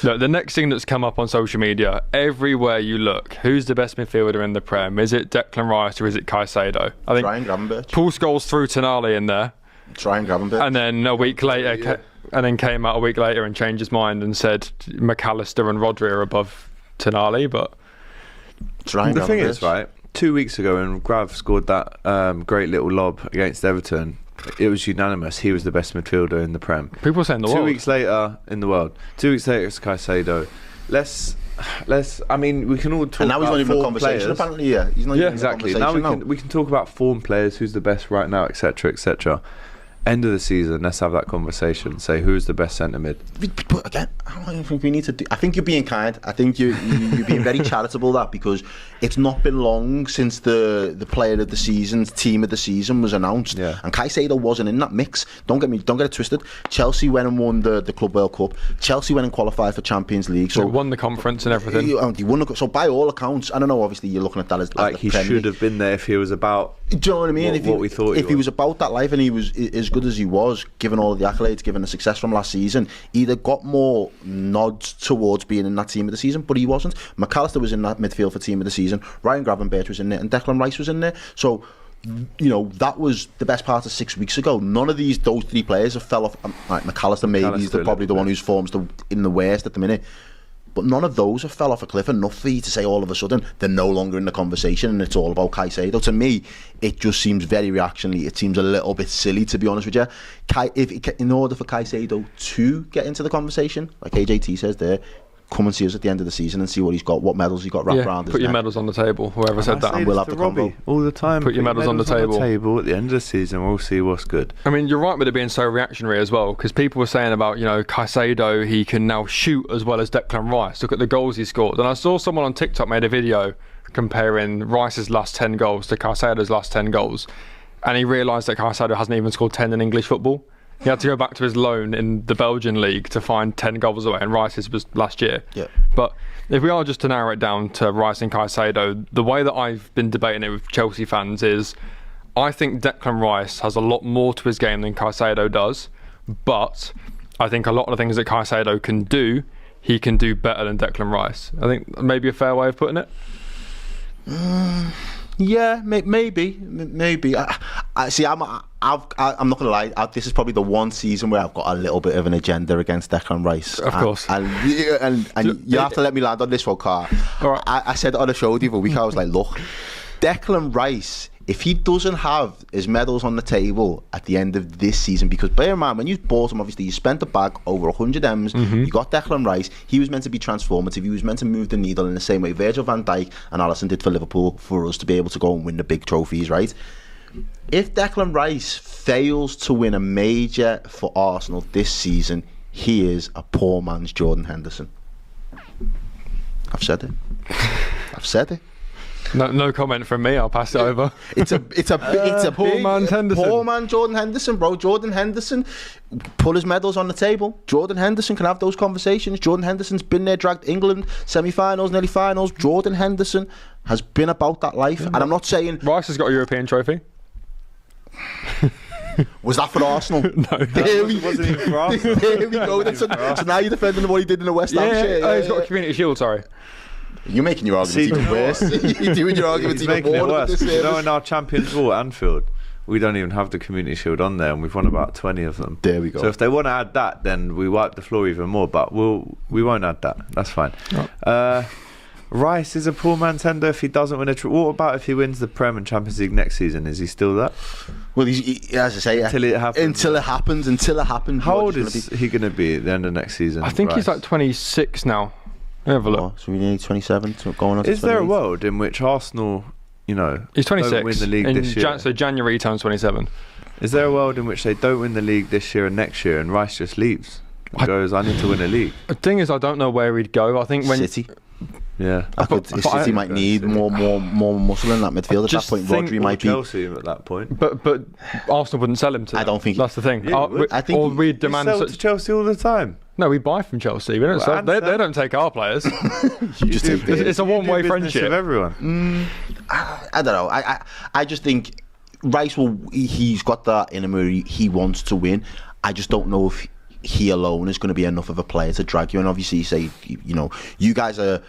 Look, the next thing that's come up on social media, everywhere you look, who's the best midfielder in the Prem? Is it Declan Rice or is it Caicedo? I think Gravenberch. Paul Scholes threw Tonali in there. Gravenberch. And then a week later, and then came out a week later and changed his mind and said McAllister and Rodri are above Tonali. But the thing is, right, 2 weeks ago when Grav scored that great little lob against Everton, it was unanimous. He was the best midfielder in the Prem. People were saying the world. 2 weeks later in the world. 2 weeks later it's Caicedo. Let's. I mean, we can all talk. And now he's about not even in a form conversation. players. Apparently, yeah, he's not even in a exactly. conversation Now we can talk about form players. Who's the best right now, etc., etc. End of the season, let's have that conversation. Say who's the best centre mid. But again, I don't think we need to do. I think you're being kind. I think you're being very charitable. That because it's not been long since the player of the season, team of the season was announced, and Caicedo wasn't in that mix. Don't get it twisted. Chelsea went and won the Club World Cup. Chelsea went and qualified for Champions League. So won the conference and everything. He won. So by all accounts, I don't know. Obviously, you're looking at that as like he should have been there if he was about. Do you know what I mean? What we thought. If he was about that life and he was as good as he was, given all of the accolades, given the success from last season, either got more nods towards being in that team of the season, but he wasn't. McAllister was in that midfield for team of the season. Ryan Gravenberch was in there, and Declan Rice was in there. So, you know, that was the best part of 6 weeks ago. None of those three players have fell off. Like McAllister, maybe he's probably the one whose form's in the worst at the minute. But none of those have fell off a cliff enough for you to say all of a sudden they're no longer in the conversation and it's all about Caicedo. To me, it just seems very reactionary. It seems a little bit silly, to be honest with you. In order for Caicedo to get into the conversation, like AJT says there, come and see us at the end of the season and see what he's got, what medals he's got wrapped around his neck. Put your neck. medals on the table, whoever said that. And we'll have the combo all the time. Put your medals on the table. At the end of the season, we'll see what's good. I mean, you're right with it being so reactionary as well, because people were saying about, you know, Caicedo, he can now shoot as well as Declan Rice. Look at the goals he scored. And I saw someone on TikTok made a video comparing Rice's last 10 goals to Caicedo's last 10 goals. And he realised that Caicedo hasn't even scored 10 in English football. He had to go back to his loan in the Belgian league to find 10 goals away, and Rice's was last year. Yeah. But if we are just to narrow it down to Rice and Caicedo, the way that I've been debating it with Chelsea fans is I think Declan Rice has a lot more to his game than Caicedo does, but I think a lot of the things that Caicedo can do, he can do better than Declan Rice. I think maybe a fair way of putting it. Yeah, maybe. I see. I'm not gonna lie. This is probably the one season where I've got a little bit of an agenda against Declan Rice. Of course. And you have to let me land on this one, Carl. All right. I said it on a show the other week. I was like, look, Declan Rice, if he doesn't have his medals on the table at the end of this season, because bear in mind, when you bought him, obviously you spent the bag over 100 M's, you got Declan Rice, he was meant to be transformative, he was meant to move the needle in the same way Virgil van Dijk and Alisson did for Liverpool, for us to be able to go and win the big trophies, right? If Declan Rice fails to win a major for Arsenal this season, he is a poor man's Jordan Henderson. I've said it. No comment from me. I'll pass it over. It's a poor man's Henderson. Poor man Jordan Henderson, bro. Jordan Henderson put his medals on the table. Jordan Henderson can have those conversations. Jordan Henderson's been there, dragged England semi-finals, nearly finals. Jordan Henderson has been about that life, and I'm not saying Rice has got a European trophy. Was that for Arsenal? No, wasn't even for Arsenal. There we go. So now you're defending what he did in the West Ham shirt. Oh, he's got a Community Shield. Sorry. You're making your arguments even worse. You're doing your arguments He's even making more. it worse. You know, in our Champions War at Anfield, we don't even have the Community Shield on there, and we've won about 20 of them. There we go. So if they want to add that, then we wipe the floor even more. But we won't add that. That's fine. Oh. Rice is a poor man's Hendo if he doesn't win a what about if he wins the Prem and Champions League next season? Is he still that? Well, as I say, until it happens. How old is he going to be at the end of next season? I think Rice? He's like 26 now. Have a look. So we need 27 going on to 28. Is there a world in which Arsenal, you know, he's 26 don't win the league this year? So January he turns 27. Is there a world in which they don't win the league this year and next year and Rice just leaves and goes, I need to win a league? The thing is, I don't know where he'd go. I think when City. Yeah, City might need more muscle in that midfield. At that point, Rodri might be Chelsea at that point. But Arsenal wouldn't sell him to them. I don't think that's the thing. Yeah, I think or we demand sell to Chelsea all the time. No, we buy from Chelsea. We don't sell. They don't take our players. It's a one-way friendship with everyone. I don't know. I just think Rice he's got that in him where he wants to win. I just don't know if he alone is going to be enough of a player to drag you. And obviously, you say, you know, you guys are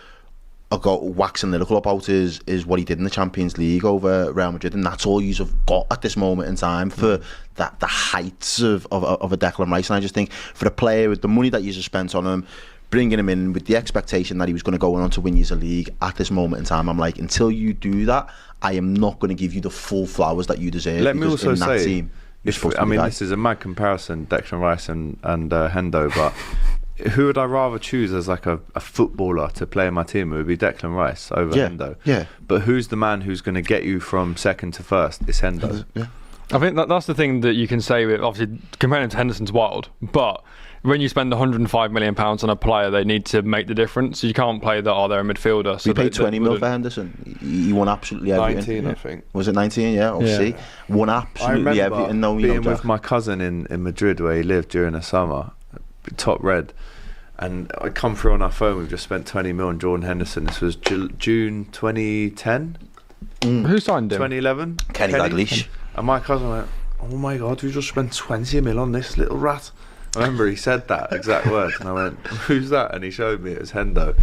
got waxing lyrical about is what he did in the Champions League over Real Madrid, and that's all you've got at this moment in time for the heights of a Declan Rice. And I just think for a player with the money that you just spent on him, bringing him in with the expectation that he was going to go on to win you a league at this moment in time, I'm like, until you do that, I am not going to give you the full flowers that you deserve. Let me also in that say, team, this is a mad comparison, Declan Rice and Hendo, but who would I rather choose as like a footballer to play in my team? It would be Declan Rice over Hendo. Yeah. But who's the man who's going to get you from second to first? It's Hendo. Yeah. I think that's the thing that you can say with, obviously, comparing to Henderson's wild, but when you spend £105 million on a player, they need to make the difference. You can't play that, they're a midfielder. So we paid 20 mil for Henderson. He won absolutely everything. 19, I think. Was it 19? Yeah, obviously. Won absolutely everything. No, being with my cousin in Madrid where he lived during the summer, top red, and I come through on our phone, we've just spent 20 mil on Jordan Henderson. This was June 2010? Who signed him? 2011? Kenny Dalglish. And my cousin went, oh my God, we just spent 20 mil on this little rat. I remember he said that exact words, and I went, who's that? And he showed me it was Hendo.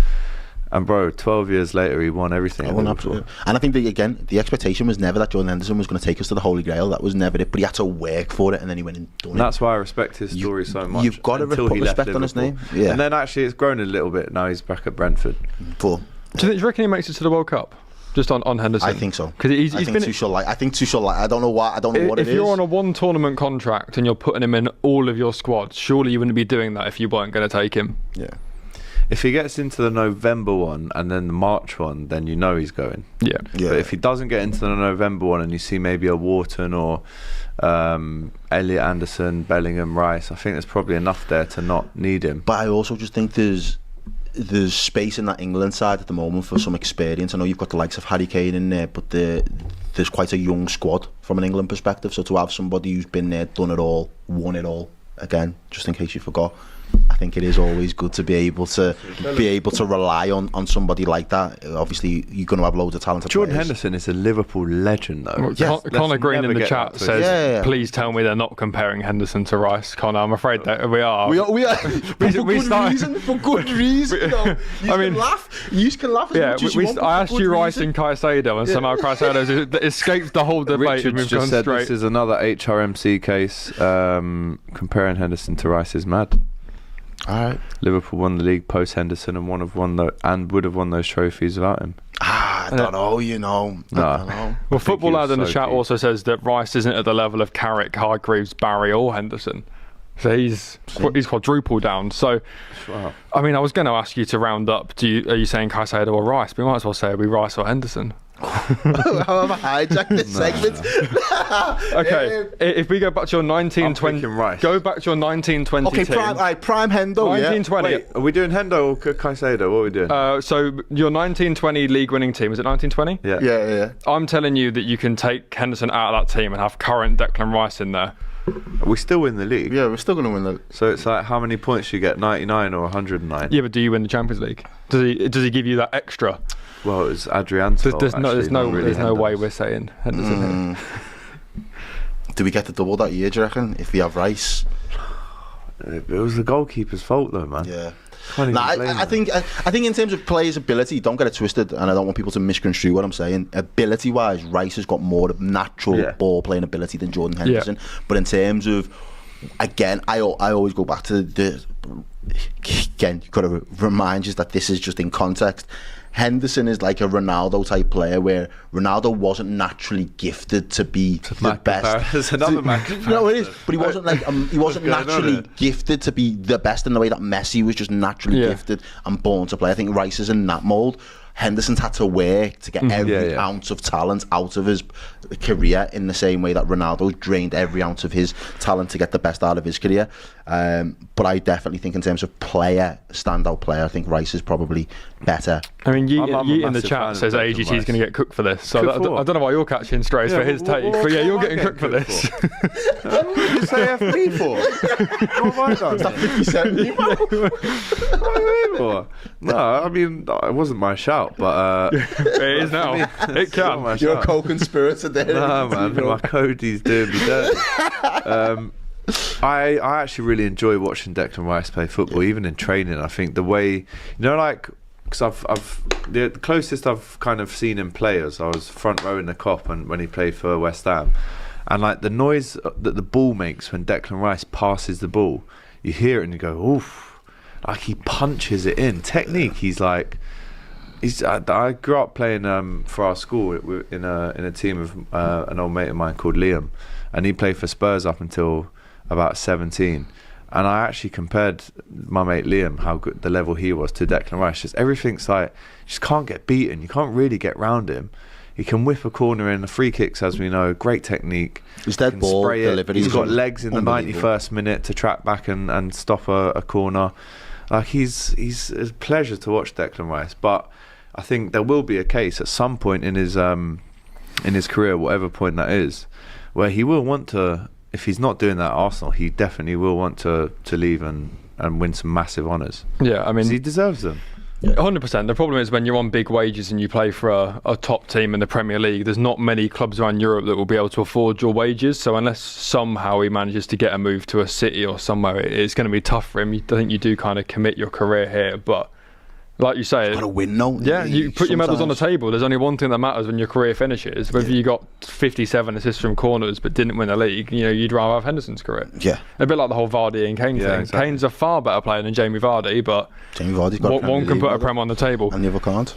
And bro, 12 years later, he won everything. Absolutely. And I think that, again, the expectation was never that Jordan Henderson was going to take us to the Holy Grail. That was never it. But he had to work for it, and then he went and done it. That's why I respect his story so much. You've got to put respect on his name. Yeah. And then actually, it's grown a little bit. Now he's back at Brentford. Full. Do you reckon he makes it to the World Cup? Just on Henderson? I think so. Because he's been. I think Tuchel. I don't know why. I don't know what it is. If you're on a one tournament contract and you're putting him in all of your squads, surely you wouldn't be doing that if you weren't going to take him. Yeah. If he gets into the November one and then the March one, then you know he's going. Yeah. But if he doesn't get into the November one and you see maybe a Wharton or Elliot Anderson, Bellingham, Rice, I think there's probably enough there to not need him. But I also just think there's space in that England side at the moment for some experience. I know you've got the likes of Harry Kane in there, but there's quite a young squad from an England perspective. So to have somebody who's been there, done it all, won it all, again, just in case you forgot, I think it is always good to be able to rely on somebody like that. Obviously, you're going to have loads of talented Jordan players. Henderson is a Liverpool legend, though. Connor Green in the chat says, please tell me they're not comparing Henderson to Rice. Connor, I'm afraid that we are. We are. For good reason. Though. You can laugh as much as you want. I asked you Rice and Caicedo, and somehow Caicedo's escaped the whole debate. Richard just said this is another HRMC case. Comparing Henderson to Rice is mad. All right. Liverpool won the league post Henderson and would have won those trophies without him. I don't know, I don't know. Well, Football Lad in the chat also says that Rice isn't at the level of Carrick, Hargreaves, Barry or Henderson. So he's quadruple down. So, wow. I mean, I was going to ask you to round up. Are you saying Caicedo or Rice? But we might as well say it'll be Rice or Henderson. How have I hijacked this segment? Okay, if we go back to your 1920, go back to your 1920. Okay, prime Hendo. 1920. Wait, are we doing Hendo or Caicedo? What are we doing? So your 1920 league-winning team, is it 1920? Yeah. I'm telling you that you can take Henderson out of that team and have current Declan Rice in there. We still win the league. Yeah, we're still going to win the. So it's like how many points you get? 99 or 109? Yeah, but do you win the Champions League? Does he give you that extra? Well, it's Adrian's fault. There's no way we're saying Henderson here. Do we get the double that year, do you reckon, if we have Rice? It was the goalkeeper's fault, though, man. Yeah. I think in terms of players' ability, don't get it twisted, and I don't want people to misconstrue what I'm saying. Ability-wise, Rice has got more natural ball-playing ability than Jordan Henderson. Yeah. But in terms of, again, I always go back to again, you've got to remind you that this is just in context. Henderson is like a Ronaldo type player where Ronaldo wasn't naturally gifted to be the best. There's another match. No, it is, but he wasn't like he wasn't naturally gifted to be the best in the way that Messi was just naturally gifted and born to play. I think Rice is in that mould. Henderson's had to work to get every ounce of talent out of his career in the same way that Ronaldo drained every ounce of his talent to get the best out of his career. But I definitely think in terms of standout player, I think Rice is probably better. I mean, Yeet in the chat says AGT is going to get cooked for this. So I don't know why you're catching strays for his take. But yeah, you're getting cooked for this. What did you say FP for? What have I done? Is that 50 cent? No, I mean, it wasn't my shout, but it is now. It can. You're a co-conspirator there. No, man, my Cody's doing me dirty. I actually really enjoy watching Declan Rice play football, even in training. I think the way, because I've the closest I've kind of seen him play as I was front row in the Kop and when he played for West Ham, and like the noise that the ball makes when Declan Rice passes the ball, you hear it and you go, oof, like he punches it in. Technique, I grew up playing for our school in a team of an old mate of mine called Liam, and he played for Spurs up until about 17. And I actually compared my mate Liam, how good the level he was, to Declan Rice. Just everything's like, you just can't get beaten. You can't really get round him. He can whip a corner in. The free kicks, as we know, great technique. His dead ball delivery. He's got legs in the 91st minute to track back and stop a corner. Like he's a pleasure to watch Declan Rice. But I think there will be a case at some point in his career, whatever point that is, where he will want to. If he's not doing that at Arsenal, he definitely will want to leave and win some massive honours. Yeah, I mean, he deserves them. 100%. The problem is when you're on big wages and you play for a top team in the Premier League, there's not many clubs around Europe that will be able to afford your wages. So unless somehow he manages to get a move to a city or somewhere, it's going to be tough for him. I think you do kind of commit your career here, but like you say, got to win now. Yeah, you put your medals on the table. There's only one thing that matters when your career finishes. Whether you got 57 assists from corners but didn't win the league, you'd rather have Henderson's career. Yeah, a bit like the whole Vardy and Kane thing. Exactly. Kane's a far better player than Jamie Vardy, but Jamie Vardy's got one can put a Prem on the table and the other can't.